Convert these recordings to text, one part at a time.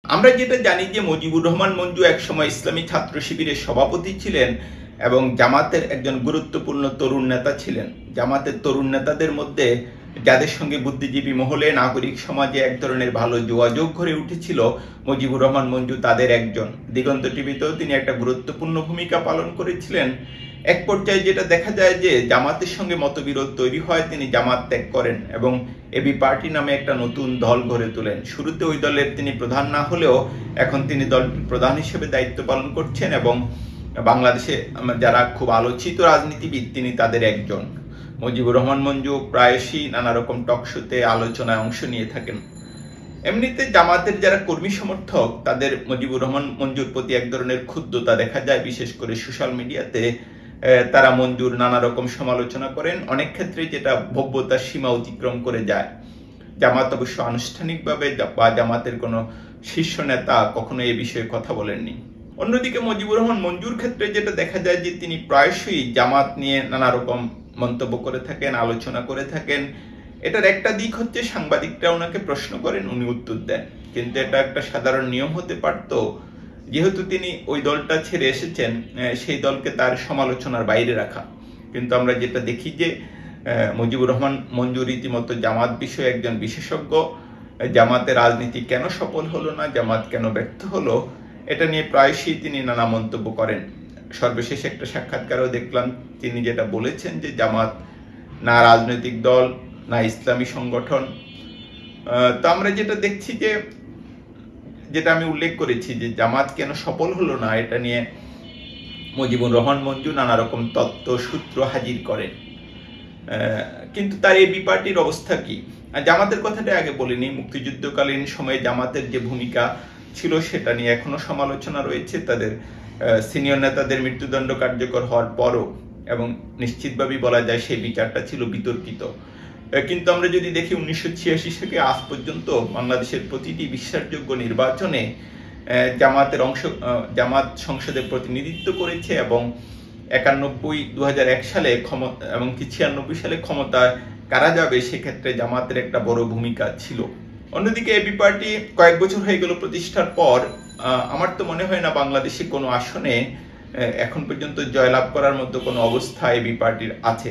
আমরা যেটা জানি যে মুজিবুর রহমান মঞ্জু একসময় ইসলামী ছাত্র শিবিরের সভাপতি ছিলেন এবং জামাতের একজন গুরুত্বপূর্ণ তরুণ নেতা ছিলেন। জামাতের তরুণ নেতাদের মধ্যে যাদের সঙ্গে বুদ্ধিজীবী মহলে নাগরিক সমাজে এক ধরনের ভালো যোগাযোগ গড়ে উঠেছিল, মুজিবুর রহমান মঞ্জু তাদের একজন। দিগন্ত টিভিতেও তিনি একটা গুরুত্বপূর্ণ ভূমিকা পালন করেছিলেন। এক পর্যায়ে যেটা দেখা যায় যে জামাতের সঙ্গে মতবিরোধ তৈরি হয়, তিনি জামাত ত্যাগ করেন এবং এবি পার্টি নামে একটা নতুন দল গড়ে তোলেন। শুরুতে ওই দলের তিনি প্রধান না হলেও এখন তিনি দলটির প্রধান হিসেবে দায়িত্ব পালন করছেন এবং বাংলাদেশে যারা খুব আলোচিত রাজনীতিবিদ তিনি তাদের একজন। মুজিবুর রহমান মঞ্জু প্রায়শই নানা রকম টক শোতে আলোচনায় অংশ নিয়ে থাকেন। এমনিতে জামাতের যারা কর্মী সমর্থক তাদের মুজিবুর রহমান মঞ্জুর প্রতি এক ধরনের ক্ষুব্ধতা দেখা যায়, বিশেষ করে সোশ্যাল মিডিয়াতে তারা মঞ্জুর নানা রকম সমালোচনা করেন, অনেক ক্ষেত্রে যেটা ভব্যতার সীমা অতিক্রম করে যায়। জামাত অবশ্য আনুষ্ঠানিকভাবে বা জামাতের কোনো শীর্ষ নেতা কখনো এ বিষয়ে কথা বলেননি। অন্যদিকে মুজিবুর রহমান মঞ্জুর ক্ষেত্রে যেটা দেখা যায় যে তিনি প্রায়শই জামাত নিয়ে নানা রকম মন্তব্য করে থাকেন, আলোচনা করে থাকেন। এটার একটা দিক হচ্ছে সাংবাদিকরা ওনাকে প্রশ্ন করেন, উনি উত্তর দেন, কিন্তু এটা একটা সাধারণ নিয়ম হতে পারত। যেহেতু তিনি ওই দলটা ছেড়ে এসেছেন, সেই দলকে তার সমালোচনার বাইরে রাখা। কিন্তু আমরা যেটা দেখি যে মুজিবুর রহমান মঞ্জু রীতিমতো জামাত বিষয়ে একজন বিশেষজ্ঞ। জামাতের রাজনীতি কেন সফল হলো না, জামাত কেন ব্যর্থ হলো, এটা নিয়ে প্রায়শই তিনি নানা মন্তব্য করেন। সর্বশেষ একটা সাক্ষাৎকারও দেখলাম, তিনি যেটা বলেছেন যে জামাত না রাজনৈতিক দল না ইসলামী সংগঠন। তো আমরা যেটা দেখছি যে যেটা আমি উল্লেখ করেছি যে জামাত কেন সফল হলো না, এটা নিয়ে মুজিবুর রহমান মঞ্জু নানা রকম তত্ত্ব সূত্র হাজির করেন। কিন্তু তার এবি পার্টির অবস্থা কি? জামাতের কথাটা আগে বলিনি। মুক্তিযুদ্ধকালীন সময়ে জামাতের যে ভূমিকা ছিল সেটা নিয়ে এখনো সমালোচনা রয়েছে। তাদের সিনিয়র নেতাদের মৃত্যুদণ্ড কার্যকর হওয়ার পরও, এবং নিশ্চিতভাবেই বলা যায় সেই বিচারটা ছিল বিতর্কিত। কিন্তু আমরা যদি দেখি 1986 থেকে আজ পর্যন্ত বাংলাদেশের প্রতিটি বিশ্বাসযোগ্য নির্বাচনে জামাত সংসদে প্রতিনিধিত্ব করেছে এবং 91, 2001 সালে এমনকি 96 সালে ক্ষমতায় কারা যাবে সেক্ষেত্রে জামাতের একটা বড় ভূমিকা ছিল। অন্যদিকে এবি পার্টি কয়েক বছর হয়ে গেল প্রতিষ্ঠার পর, আমার তো মনে হয় না বাংলাদেশে কোনো আসনে এখন পর্যন্ত জয়লাভ করার মতো কোনো অবস্থা এবি পার্টির আছে।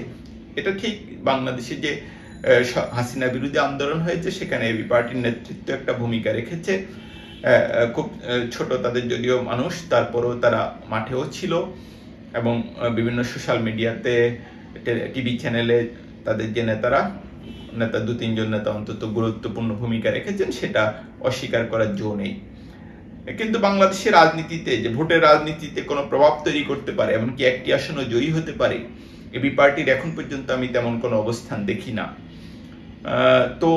এটা ঠিক, বাংলাদেশে যে হাসিনা বিরোধী আন্দোলন হয়েছে সেখানে এবি পার্টির নেতৃত্ব একটা ভূমিকা রেখেছে। খুব ছোট তাদের যদিও মানুষ, তারপরেও তারা মাঠেও ছিল এবং বিভিন্ন সোশ্যাল মিডিয়াতে, টিভি চ্যানেলে তাদের যে নেতা 2-3 জন নেতা অন্তত গুরুত্বপূর্ণ ভূমিকা রেখেছেন, সেটা অস্বীকার করার জো নেই। কিন্তু বাংলাদেশের রাজনীতিতে, যে ভোটের রাজনীতিতে কোনো প্রভাব তৈরি করতে পারে, এমনকি একটি আসনও জয়ী হতে পারে, এবি পার্টির এখন পর্যন্ত আমি তেমন কোনো অবস্থান দেখি না। তো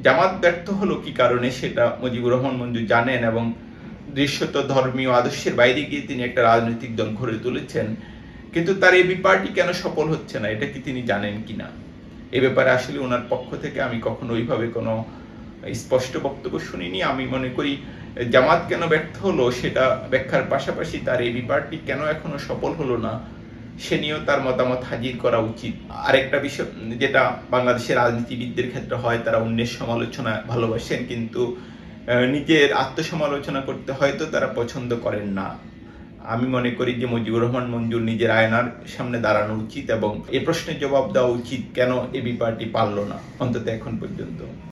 জামাত ব্যর্থ হলো কি কারণে সেটা মুজিবুর রহমান মঞ্জু জানেন এবং দৃশ্যত ধর্মীয় আদর্শের বাইরে গিয়ে তিনি একটা রাজনৈতিক দল গড়ে তুলেছেন। কিন্তু তার এবি পার্টি কেন সফল হচ্ছে না, এটা কি তিনি জানেন কিনা, এ ব্যাপারে আসলে ওনার পক্ষ থেকে আমি কখনো ওইভাবে কোনো স্পষ্ট বক্তব্য শুনিনি। আমি মনে করি জামাত কেন ব্যর্থ হলো সেটা ব্যাখ্যার পাশাপাশি তার এবি পার্টি কেন এখনো সফল হলো না সে নিয়েও তার মতামত হাজির করা উচিত। আরেকটা বিষয় যেটা বাংলাদেশের রাজনীতিবিদদের ক্ষেত্রে হয়, তারা অন্যের সমালোচনা ভালোবাসেন কিন্তু নিজের আত্মসমালোচনা করতে হয়তো তারা পছন্দ করেন না। আমি মনে করি যে মুজিবুর রহমান মঞ্জুর নিজের আয়নার সামনে দাঁড়ানো উচিত এবং এ প্রশ্নের জবাব দেওয়া উচিত কেন এবি পার্টি পারল না অন্তত এখন পর্যন্ত।